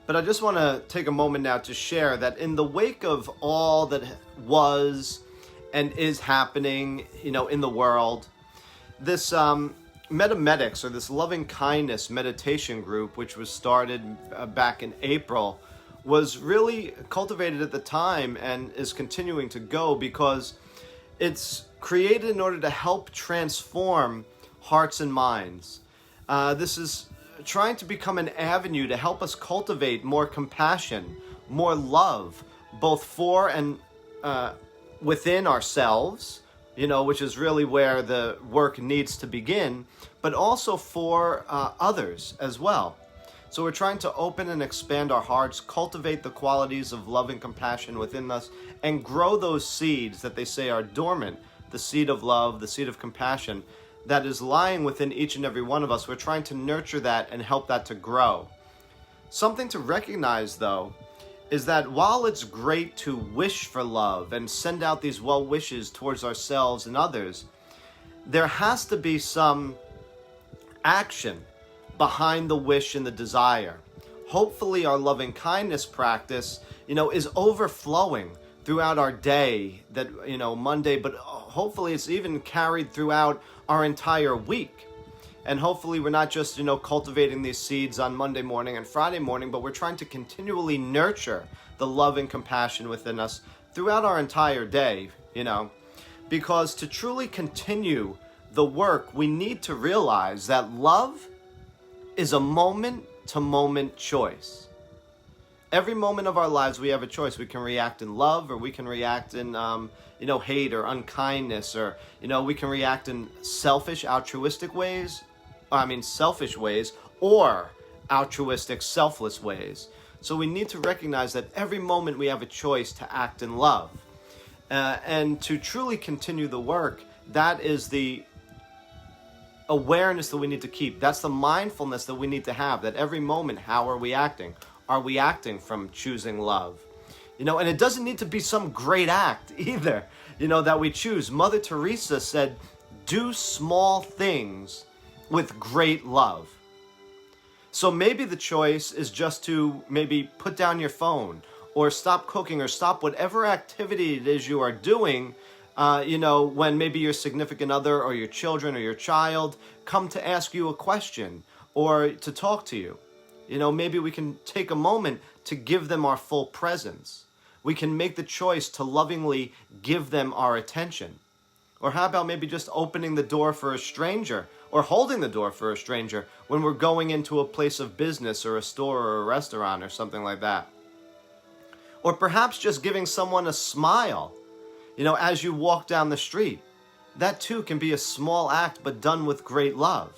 But I just want to take a moment now to share that in the wake of all that was and is happening, in the world, this Metamedics, or this loving kindness meditation group, which was started back in April, was really cultivated at the time and is continuing to go because it's created in order to help transform hearts and minds. This is trying to become an avenue to help us cultivate more compassion, more love, both for and within ourselves, which is really where the work needs to begin, but also for others as well. So we're trying to open and expand our hearts, cultivate the qualities of love and compassion within us, and grow those seeds that they say are dormant, the seed of love, the seed of compassion, that is lying within each and every one of us. We're trying to nurture that and help that to grow. Something to recognize, though, is that while it's great to wish for love and send out these well wishes towards ourselves and others, there has to be some action behind the wish and the desire. Hopefully our loving kindness practice, is overflowing throughout our day, that, Monday, but hopefully it's even carried throughout our entire week. And hopefully we're not just, cultivating these seeds on Monday morning and Friday morning, but we're trying to continually nurture the love and compassion within us throughout our entire day, because to truly continue the work, we need to realize that love is a moment-to-moment choice. Every moment of our lives, we have a choice. We can react in love, or we can react in, hate or unkindness, or, we can react in selfish, altruistic ways, selfish ways, or altruistic, selfless ways. So we need to recognize that every moment we have a choice to act in love. And to truly continue the work, that is the awareness that we need to keep. That's the mindfulness that we need to have, that every moment, how are we acting? Are we acting from choosing love? And it doesn't need to be some great act either, that we choose. Mother Teresa said, do small things with great love. So maybe the choice is just to maybe put down your phone, or stop cooking, or stop whatever activity it is you are doing, when maybe your significant other or your children or your child come to ask you a question or to talk to you. Maybe we can take a moment to give them our full presence. We can make the choice to lovingly give them our attention. Or how about maybe just opening the door for a stranger, or holding the door for a stranger when we're going into a place of business or a store or a restaurant or something like that. Or perhaps just giving someone a smile, as you walk down the street. That too can be a small act, but done with great love.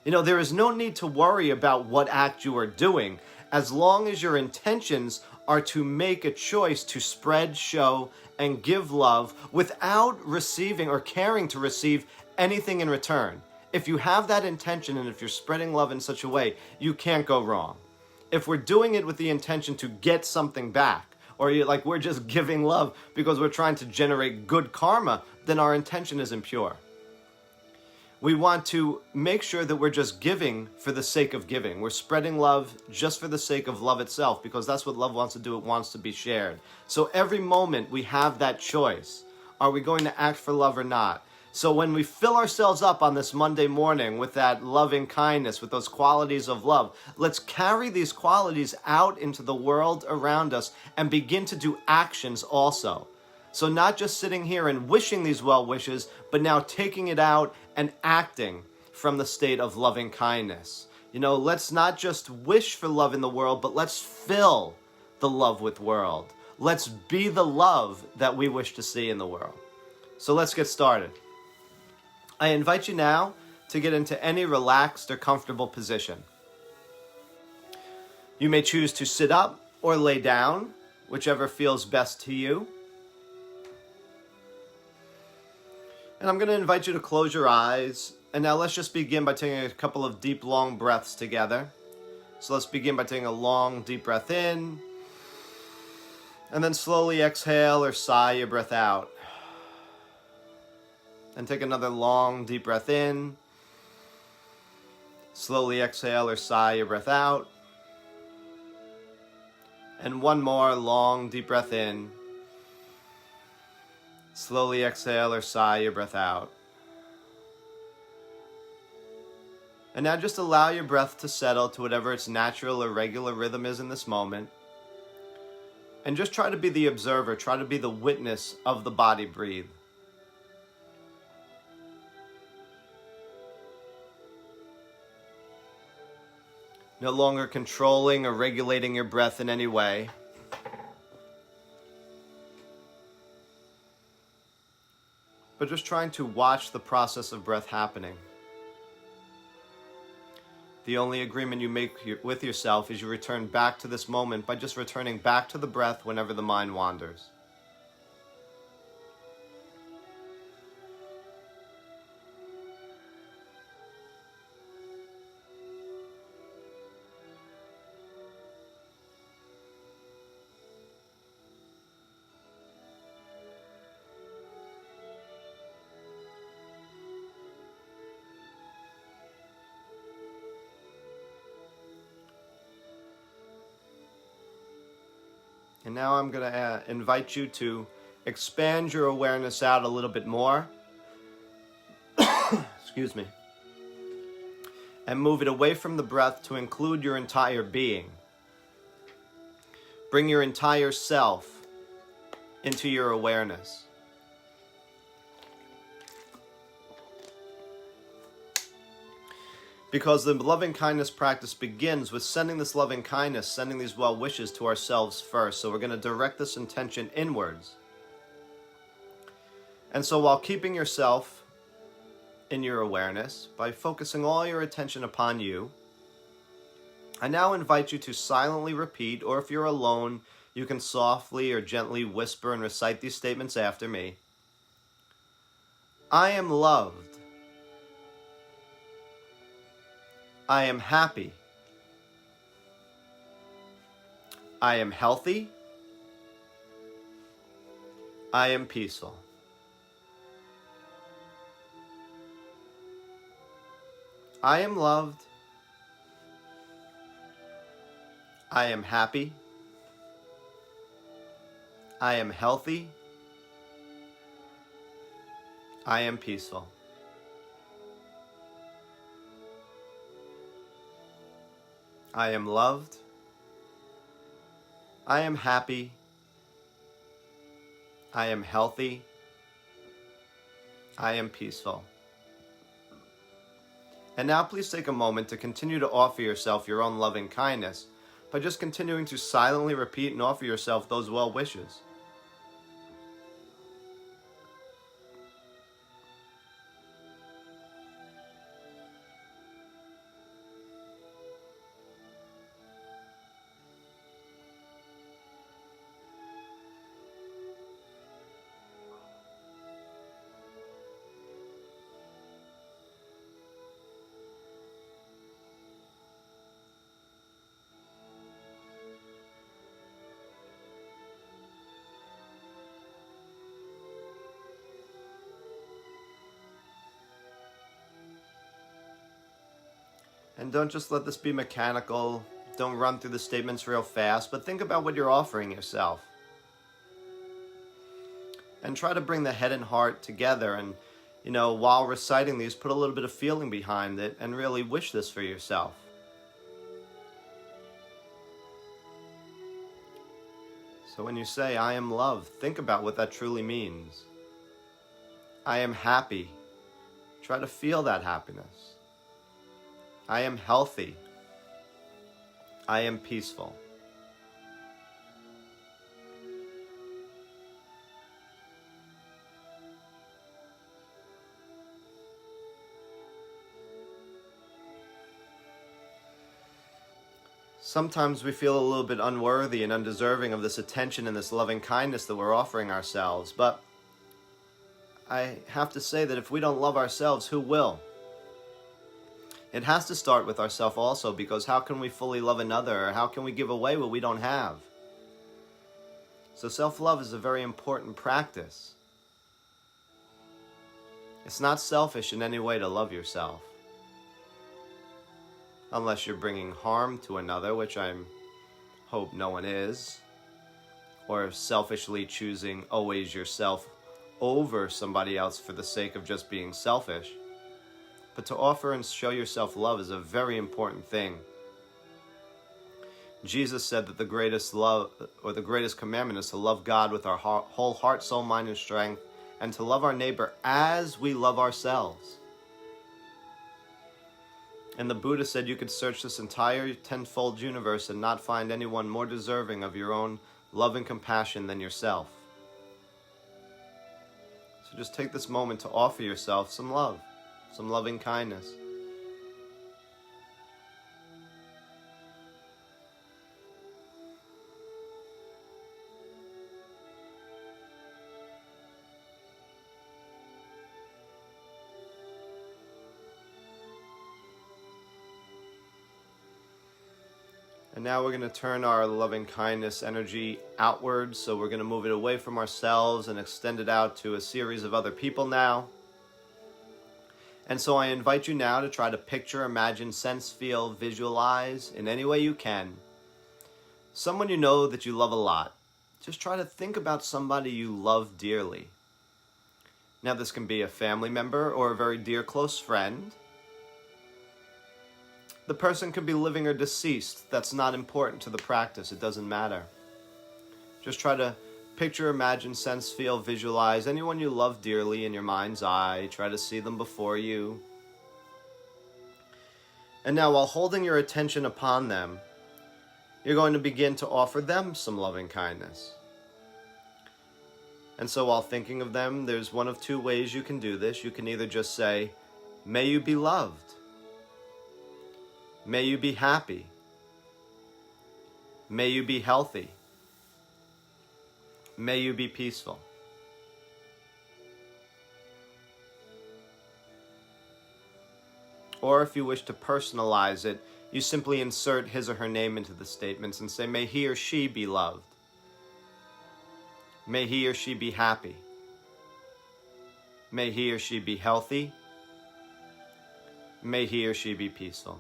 There is no need to worry about what act you are doing, as long as your intentions are to make a choice to spread, show, and give love without receiving or caring to receive anything in return. If you have that intention, and if you're spreading love in such a way, you can't go wrong. If we're doing it with the intention to get something back, or we're just giving love because we're trying to generate good karma, then our intention is impure. We want to make sure that we're just giving for the sake of giving. We're spreading love just for the sake of love itself, because that's what love wants to do. It wants to be shared. So every moment we have that choice. Are we going to act for love or not? So when we fill ourselves up on this Monday morning with that loving kindness, with those qualities of love, let's carry these qualities out into the world around us and begin to do actions also. So not just sitting here and wishing these well wishes, but now taking it out and acting from the state of loving kindness. Let's not just wish for love in the world, but let's fill the love with world. Let's be the love that we wish to see in the world. So let's get started. I invite you now to get into any relaxed or comfortable position. You may choose to sit up or lay down, whichever feels best to you. And I'm going to invite you to close your eyes. And now let's just begin by taking a couple of deep, long breaths together. So let's begin by taking a long, deep breath in. And then slowly exhale or sigh your breath out. And take another long, deep breath in. Slowly exhale or sigh your breath out. And one more long, deep breath in. Slowly exhale or sigh your breath out. And now just allow your breath to settle to whatever its natural or regular rhythm is in this moment. And just try to be the observer, try to be the witness of the body breathe. No longer controlling or regulating your breath in any way. But just trying to watch the process of breath happening. The only agreement you make with yourself is you return back to this moment by just returning back to the breath whenever the mind wanders. And now I'm going to invite you to expand your awareness out a little bit more. Excuse me. And move it away from the breath to include your entire being. Bring your entire self into your awareness. Because the loving kindness practice begins with sending this loving kindness, sending these well wishes to ourselves first. So we're going to direct this intention inwards. And so while keeping yourself in your awareness, by focusing all your attention upon you, I now invite you to silently repeat, or if you're alone, you can softly or gently whisper and recite these statements after me. I am loved. I am happy. I am healthy. I am peaceful. I am loved. I am happy. I am healthy. I am peaceful. I am loved. I am happy. I am healthy. I am peaceful. And now please take a moment to continue to offer yourself your own loving kindness by just continuing to silently repeat and offer yourself those well wishes. And don't just let this be mechanical. Don't run through the statements real fast, but think about what you're offering yourself. And try to bring the head and heart together, and, while reciting these, put a little bit of feeling behind it and really wish this for yourself. So when you say, I am loved, think about what that truly means. I am happy. Try to feel that happiness. I am healthy. I am peaceful. Sometimes we feel a little bit unworthy and undeserving of this attention and this loving kindness that we're offering ourselves, but I have to say that if we don't love ourselves, who will? It has to start with ourselves also, because how can we fully love another, or how can we give away what we don't have? So self-love is a very important practice. It's not selfish in any way to love yourself. Unless you're bringing harm to another, which I'm hope no one is, or selfishly choosing always yourself over somebody else for the sake of just being selfish. But to offer and show yourself love is a very important thing. Jesus said that the greatest love, or the greatest commandment, is to love God with our whole heart, soul, mind, and strength, and to love our neighbor as we love ourselves. And the Buddha said you could search this entire tenfold universe and not find anyone more deserving of your own love and compassion than yourself. So just take this moment to offer yourself some love, some loving kindness. And now we're going to turn our loving kindness energy outwards. So we're going to move it away from ourselves and extend it out to a series of other people now. And so I invite you now to try to picture, imagine, sense, feel, visualize in any way you can someone you know that you love a lot. Just try to think about somebody you love dearly. Now this can be a family member or a very dear close friend. The person could be living or deceased. That's not important to the practice. It doesn't matter. Just try to picture, imagine, sense, feel, visualize anyone you love dearly in your mind's eye. Try to see them before you. And now, while holding your attention upon them, you're going to begin to offer them some loving kindness. And so while thinking of them, there's one of two ways you can do this. You can either just say, "May you be loved. May you be happy. May you be healthy. May you be peaceful." Or if you wish to personalize it, you simply insert his or her name into the statements and say, "May he or she be loved. May he or she be happy. May he or she be healthy. May he or she be peaceful."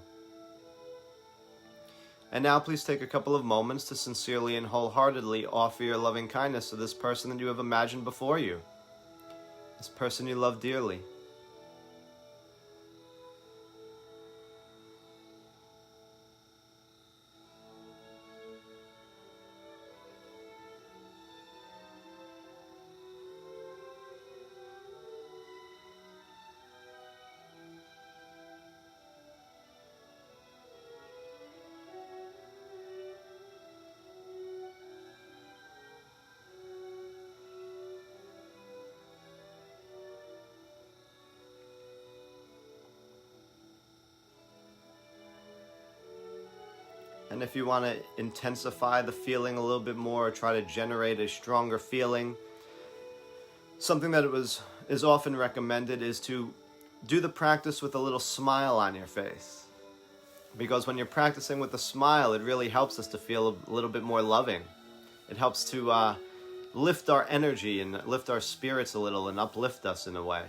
And now please take a couple of moments to sincerely and wholeheartedly offer your loving kindness to this person that you have imagined before you, this person you love dearly. And if you want to intensify the feeling a little bit more, or try to generate a stronger feeling, something that is often recommended is to do the practice with a little smile on your face. Because when you're practicing with a smile, it really helps us to feel a little bit more loving. It helps to lift our energy and lift our spirits a little and uplift us in a way.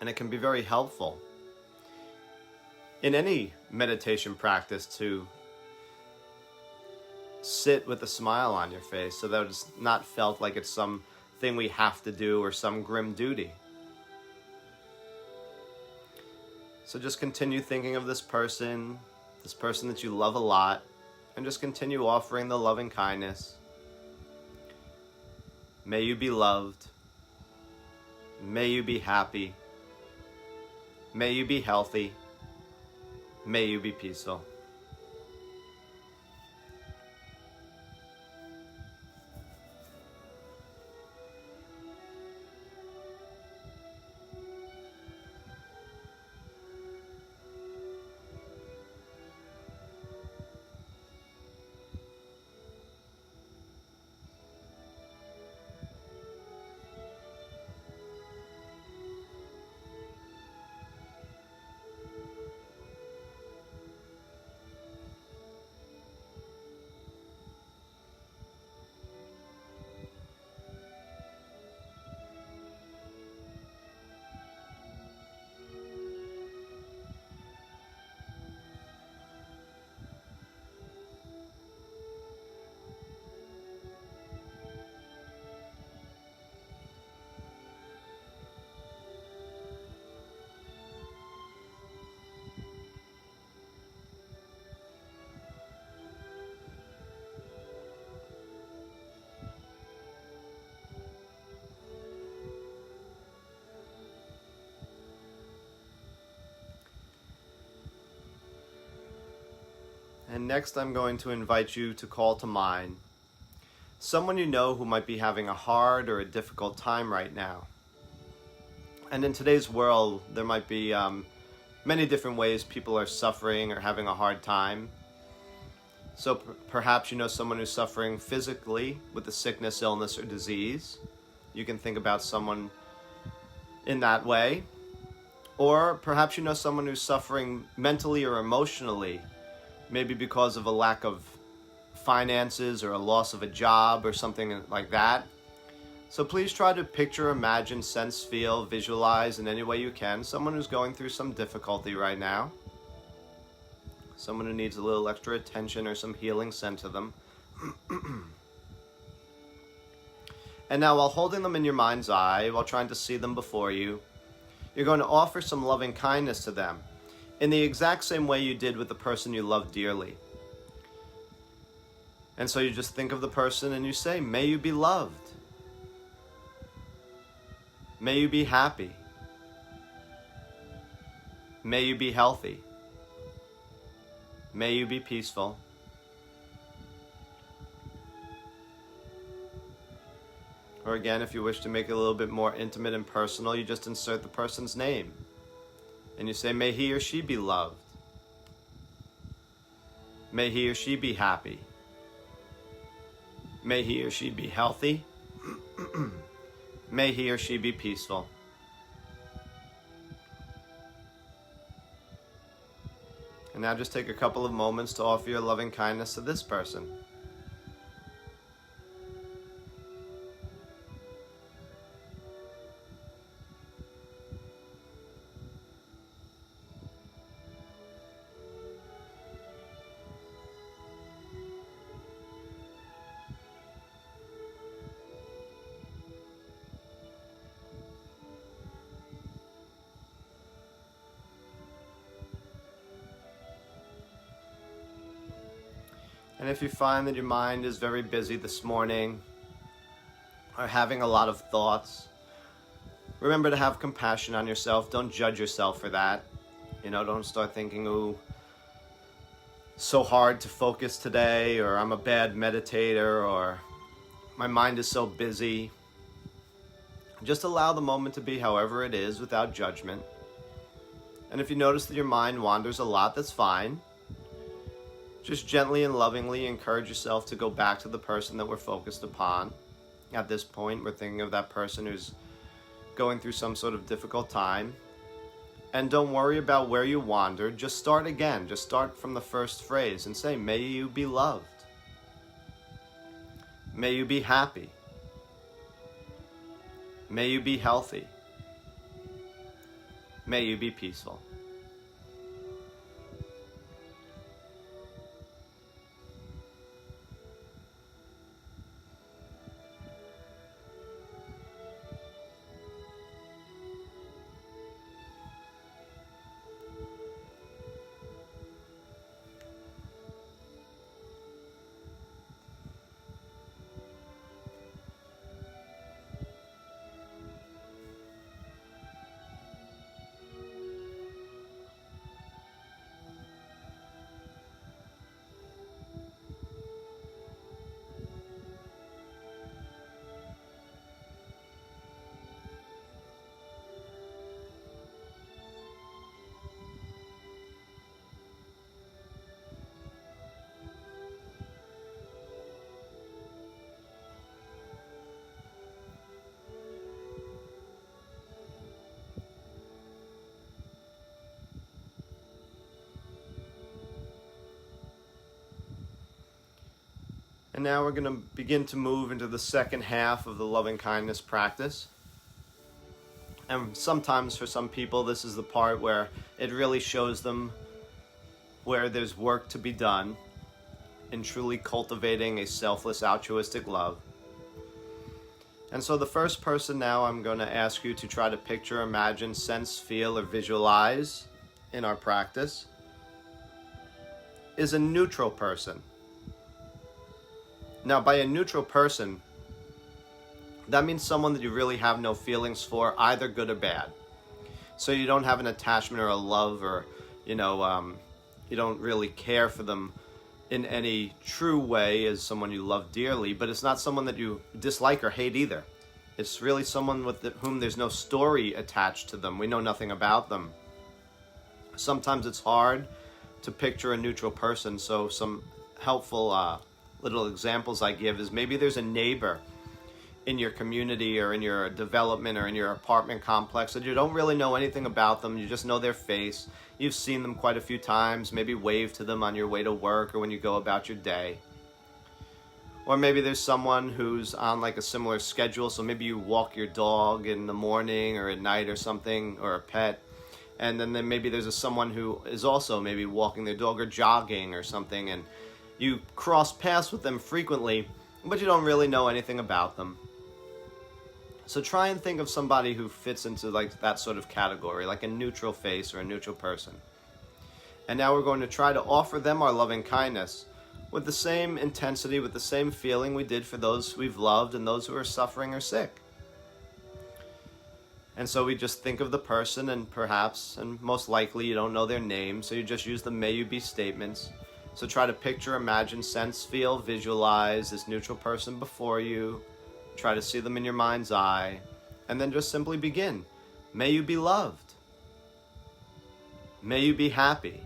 And it can be very helpful in any meditation practice to sit with a smile on your face so that it's not felt like it's something we have to do or some grim duty. So just continue thinking of this person that you love a lot, and just continue offering the loving kindness. May you be loved. May you be happy. May you be healthy. May you be peaceful. And next I'm going to invite you to call to mind someone you know who might be having a hard or a difficult time right now. And in today's world, there might be many different ways people are suffering or having a hard time. So perhaps you know someone who's suffering physically with a sickness, illness, or disease. You can think about someone in that way. Or perhaps you know someone who's suffering mentally or emotionally, maybe because of a lack of finances or a loss of a job or something like that. So please try to picture, imagine, sense, feel, visualize in any way you can someone who's going through some difficulty right now. Someone who needs a little extra attention or some healing sent to them. And now, while holding them in your mind's eye, while trying to see them before you, you're going to offer some loving kindness to them in the exact same way you did with the person you love dearly. And so you just think of the person and you say, may you be loved. May you be happy. May you be healthy. May you be peaceful. Or again, if you wish to make it a little bit more intimate and personal, you just insert the person's name. And you say, may he or she be loved. May he or she be happy. May he or she be healthy. May he or she be peaceful. And now just take a couple of moments to offer your loving kindness to this person. And if you find that your mind is very busy this morning or having a lot of thoughts, remember to have compassion on yourself. Don't judge yourself for that. Don't start thinking, ooh, so hard to focus today, or I'm a bad meditator, or my mind is so busy. Just allow the moment to be however it is without judgment. And if you notice that your mind wanders a lot, that's fine. Just gently and lovingly encourage yourself to go back to the person that we're focused upon. At this point, we're thinking of that person who's going through some sort of difficult time. And don't worry about where you wandered. Just start again. Just start from the first phrase and say, may you be loved. May you be happy. May you be healthy. May you be peaceful. And now we're going to begin to move into the second half of the loving kindness practice. And sometimes for some people, this is the part where it really shows them where there's work to be done in truly cultivating a selfless, altruistic love. And so the first person now I'm going to ask you to try to picture, imagine, sense, feel, or visualize in our practice is a neutral person. Now, by a neutral person, that means someone that you really have no feelings for, either good or bad. So you don't have an attachment or a love, or, you don't really care for them in any true way as someone you love dearly, but it's not someone that you dislike or hate either. It's really someone with whom there's no story attached to them. We know nothing about them. Sometimes it's hard to picture a neutral person, so some helpful little examples I give is maybe there's a neighbor in your community or in your development or in your apartment complex that you don't really know anything about them. You just know their face. You've seen them quite a few times. Maybe wave to them on your way to work or when you go about your day. Or maybe there's someone who's on like a similar schedule. So maybe you walk your dog in the morning or at night or something, or a pet. And then maybe there's someone who is also maybe walking their dog or jogging or something. And you cross paths with them frequently, but you don't really know anything about them. So try and think of somebody who fits into like that sort of category, like a neutral face or a neutral person. And now we're going to try to offer them our loving kindness with the same intensity, with the same feeling we did for those we've loved and those who are suffering or sick. And so we just think of the person, and perhaps, and most likely you don't know their name, so you just use the may you be statements. So try to picture, imagine, sense, feel, visualize this neutral person before you. Try to see them in your mind's eye, and then just simply begin. May you be loved. May you be happy.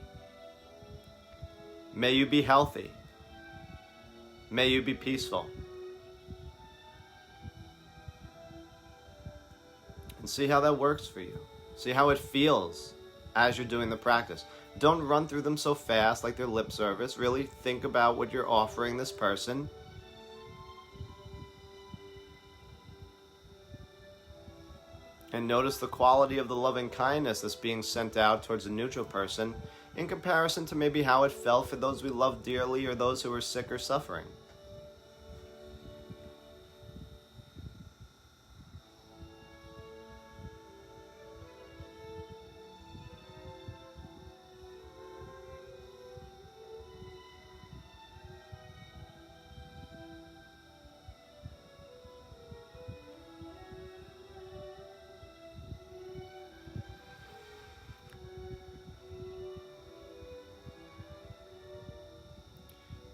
May you be healthy. May you be peaceful. And see how that works for you. See how it feels as you're doing the practice. Don't run through them so fast like they're lip service. Really think about what you're offering this person. And notice the quality of the loving kindness that's being sent out towards a neutral person in comparison to maybe how it felt for those we love dearly or those who are sick or suffering.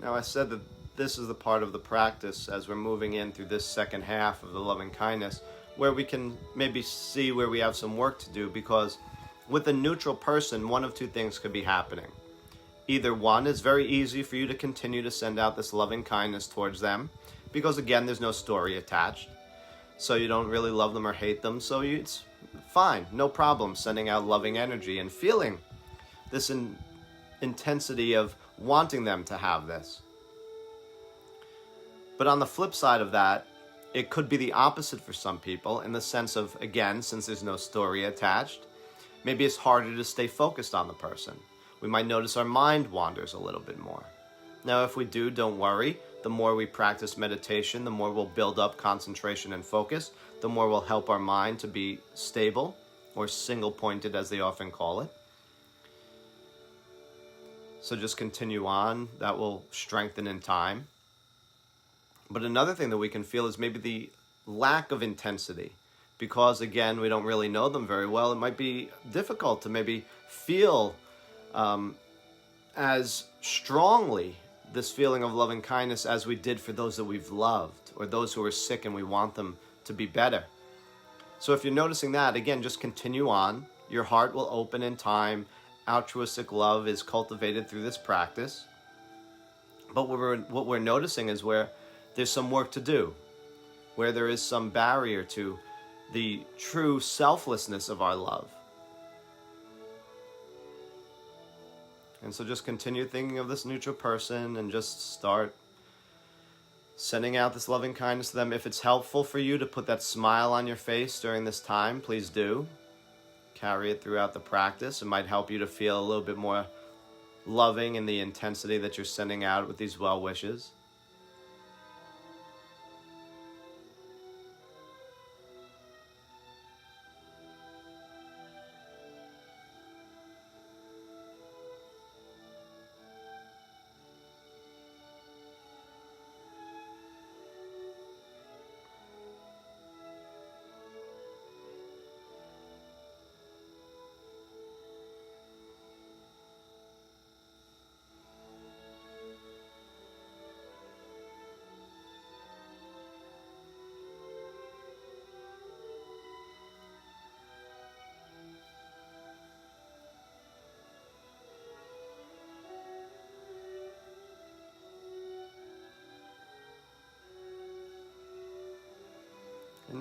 Now, I said that this is the part of the practice as we're moving in through this second half of the loving kindness where we can maybe see where we have some work to do, because with a neutral person, one of two things could be happening. Either one, it's very easy for you to continue to send out this loving kindness towards them because, again, there's no story attached. So you don't really love them or hate them. So it's fine, no problem sending out loving energy and feeling this intensity of wanting them to have this. But on the flip side of that, it could be the opposite for some people in the sense of, again, since there's no story attached, maybe it's harder to stay focused on the person. We might notice our mind wanders a little bit more. Now, if we do, don't worry. The more we practice meditation, the more we'll build up concentration and focus, the more we'll help our mind to be stable, or single-pointed as they often call it. So just continue on. That will strengthen in time. But another thing that we can feel is maybe the lack of intensity. Because, again, we don't really know them very well. It might be difficult to maybe feel as strongly this feeling of loving kindness as we did for those that we've loved, or those who are sick and we want them to be better. So if you're noticing that, again, just continue on. Your heart will open in time. Altruistic love is cultivated through this practice. But what we're noticing is where there's some work to do, where there is some barrier to the true selflessness of our love. And so just continue thinking of this neutral person and just start sending out this loving kindness to them. If it's helpful for you to put that smile on your face during this time, please do. Carry it throughout the practice. It might help you to feel a little bit more loving in the intensity that you're sending out with these well wishes.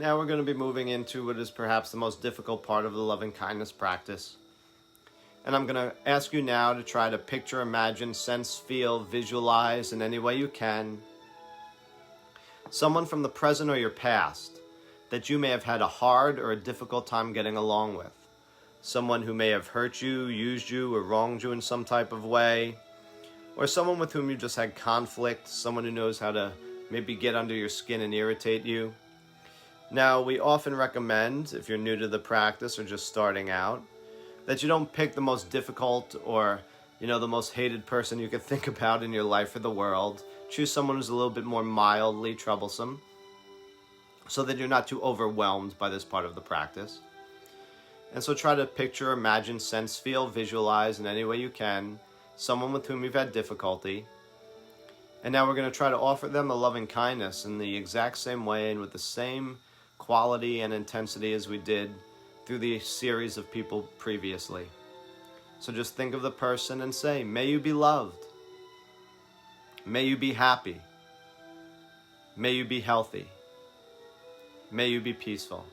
Now we're going to be moving into what is perhaps the most difficult part of the loving kindness practice. And I'm going to ask you now to try to picture, imagine, sense, feel, visualize in any way you can someone from the present or your past that you may have had a hard or a difficult time getting along with. Someone who may have hurt you, used you, or wronged you in some type of way. Or someone with whom you just had conflict, someone who knows how to maybe get under your skin and irritate you. Now, we often recommend, if you're new to the practice or just starting out, that you don't pick the most difficult or, the most hated person you could think about in your life or the world. Choose someone who's a little bit more mildly troublesome so that you're not too overwhelmed by this part of the practice. And so try to picture, imagine, sense, feel, visualize in any way you can someone with whom you've had difficulty. And now we're going to try to offer them the loving kindness in the exact same way and with the same quality and intensity as we did through the series of people previously. So just think of the person and say, may you be loved. May you be happy. May you be healthy. May you be peaceful.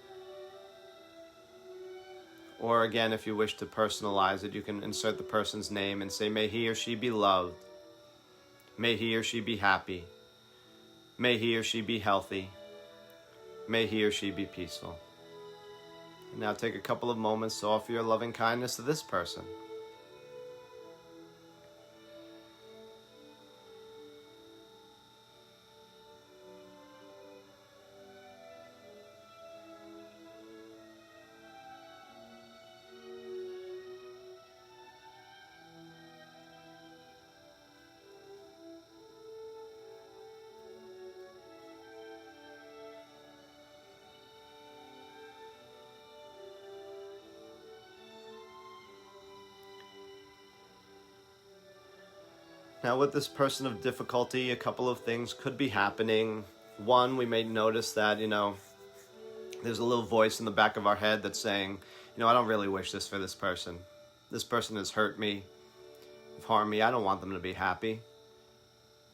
Or again, if you wish to personalize it, you can insert the person's name and say, may he or she be loved. May he or she be happy. May he or she be healthy. May he or she be peaceful. And now take a couple of moments to offer your loving kindness to this person. Now with this person of difficulty, a couple of things could be happening. One, we may notice that, there's a little voice in the back of our head that's saying, I don't really wish this for this person. This person has hurt me, harmed me. I don't want them to be happy.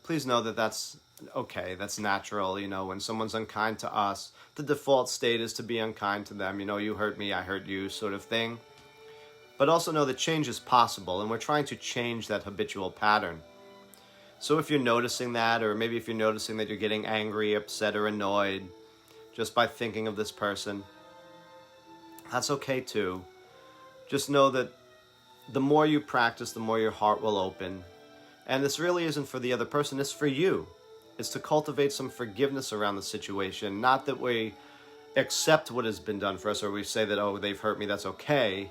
Please know that that's okay. That's natural. When someone's unkind to us, the default state is to be unkind to them. You hurt me, I hurt you, sort of thing. But also know that change is possible, and we're trying to change that habitual pattern. So if you're noticing that, or maybe if you're noticing that you're getting angry, upset, or annoyed just by thinking of this person, that's okay too. Just know that the more you practice, the more your heart will open. And this really isn't for the other person, it's for you. It's to cultivate some forgiveness around the situation. Not that we accept what has been done for us, or we say that, oh, they've hurt me, that's okay.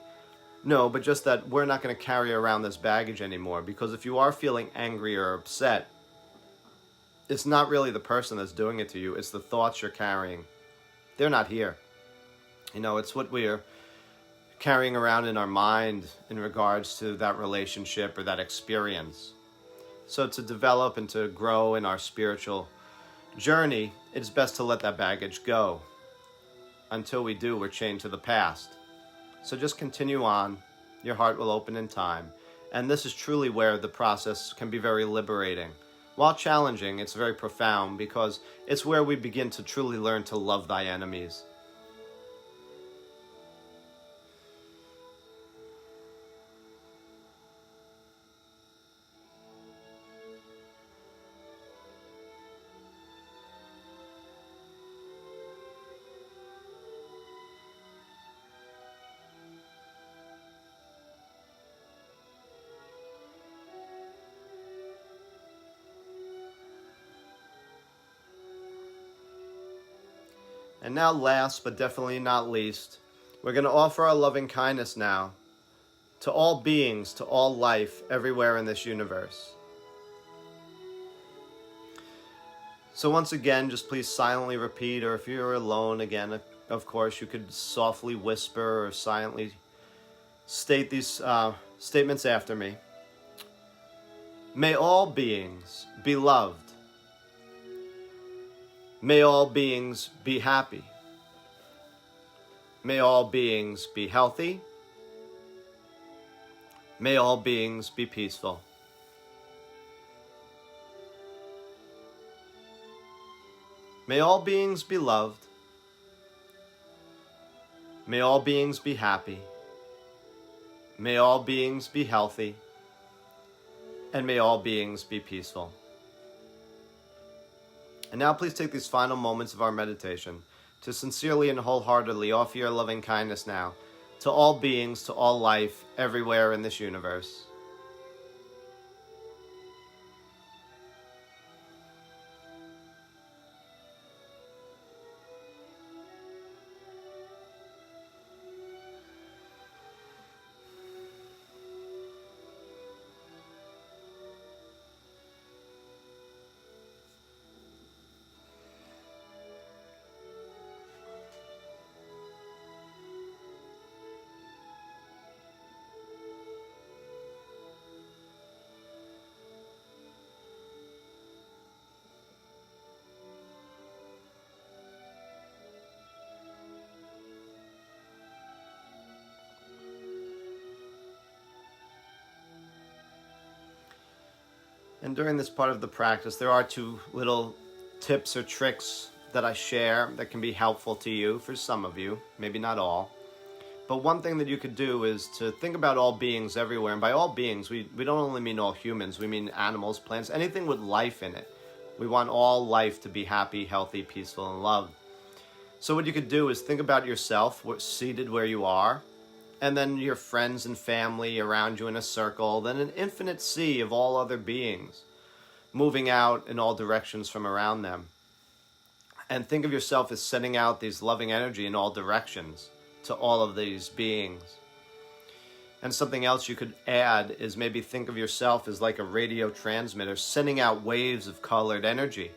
No, but just that we're not going to carry around this baggage anymore. Because if you are feeling angry or upset, it's not really the person that's doing it to you. It's the thoughts you're carrying. They're not here. It's what we're carrying around in our mind in regards to that relationship or that experience. So to develop and to grow in our spiritual journey, it's best to let that baggage go. Until we do, we're chained to the past. So just continue on. Your heart will open in time. And this is truly where the process can be very liberating. While challenging, it's very profound because it's where we begin to truly learn to love thy enemies. And now last, but definitely not least, we're going to offer our loving kindness now to all beings, to all life, everywhere in this universe. So once again, just please silently repeat, or if you're alone, again, of course, you could softly whisper or silently state these statements after me. May all beings be loved. May all beings be happy. May all beings be healthy. May all beings be peaceful. May all beings be loved. May all beings be happy. May all beings be healthy. And may all beings be peaceful. And now please take these final moments of our meditation to sincerely and wholeheartedly offer your loving kindness now to all beings, to all life, everywhere in this universe. And during this part of the practice, there are two little tips or tricks that I share that can be helpful to you, for some of you, maybe not all. But one thing that you could do is to think about all beings everywhere. And by all beings, we don't only mean all humans, we mean animals, plants, anything with life in it. We want all life to be happy, healthy, peaceful, and loved. So what you could do is think about yourself, seated where you are, and then your friends and family around you in a circle, then an infinite sea of all other beings moving out in all directions from around them. And think of yourself as sending out these loving energy in all directions to all of these beings. And something else you could add is maybe think of yourself as like a radio transmitter, sending out waves of colored energy.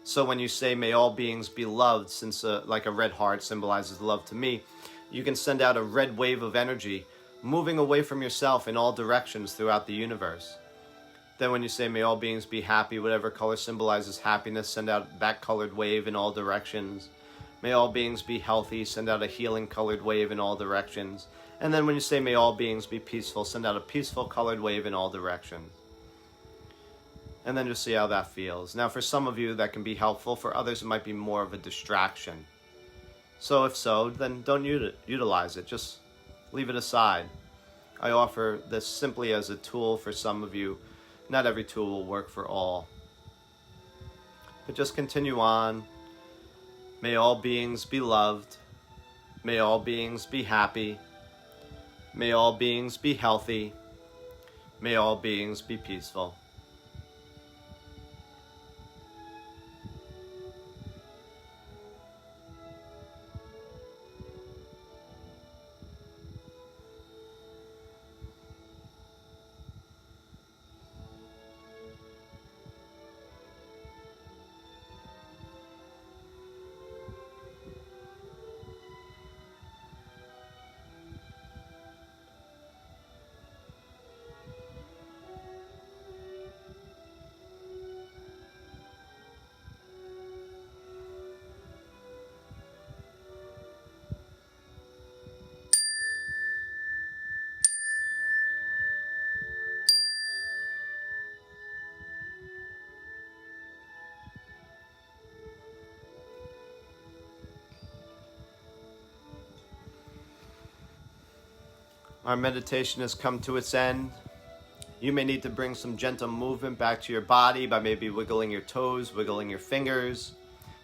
So when you say, may all beings be loved, since like a red heart symbolizes love to me, you can send out a red wave of energy moving away from yourself in all directions throughout the universe. Then when you say, may all beings be happy, whatever color symbolizes happiness, send out that colored wave in all directions. May all beings be healthy, send out a healing colored wave in all directions. And then when you say, may all beings be peaceful, send out a peaceful colored wave in all directions. And then just see how that feels. Now for some of you that can be helpful, for others it might be more of a distraction. So if so, then don't utilize it. Just leave it aside. I offer this simply as a tool for some of you. Not every tool will work for all. But just continue on. May all beings be loved. May all beings be happy. May all beings be healthy. May all beings be peaceful. Our meditation has come to its end. You may need to bring some gentle movement back to your body by maybe wiggling your toes, wiggling your fingers.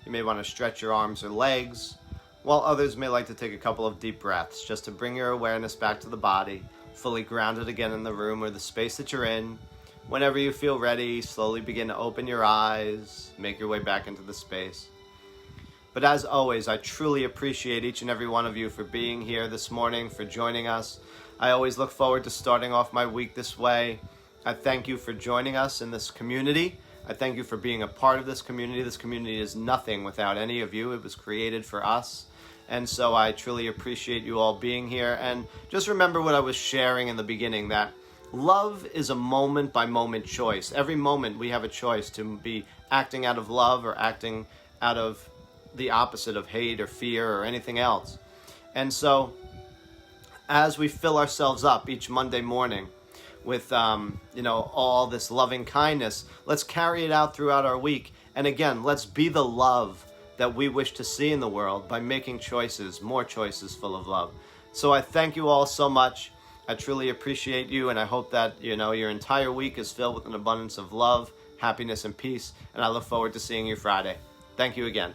You may want to stretch your arms or legs, while others may like to take a couple of deep breaths just to bring your awareness back to the body, fully grounded again in the room or the space that you're in. Whenever you feel ready, slowly begin to open your eyes, make your way back into the space. But as always, I truly appreciate each and every one of you for being here this morning, for joining us. I always look forward to starting off my week this way. I thank you for joining us in this community. I thank you for being a part of this community. This community is nothing without any of you. It was created for us. And so I truly appreciate you all being here. And just remember what I was sharing in the beginning, that love is a moment-by-moment choice. Every moment we have a choice to be acting out of love or acting out of the opposite of hate or fear or anything else. And so as we fill ourselves up each Monday morning with all this loving kindness, let's carry it out throughout our week. And again, let's be the love that we wish to see in the world by making choices, more choices full of love. So I thank you all so much. I truly appreciate you, and I hope that, you know, your entire week is filled with an abundance of love, happiness, and peace, and I look forward to seeing you Friday. Thank you again.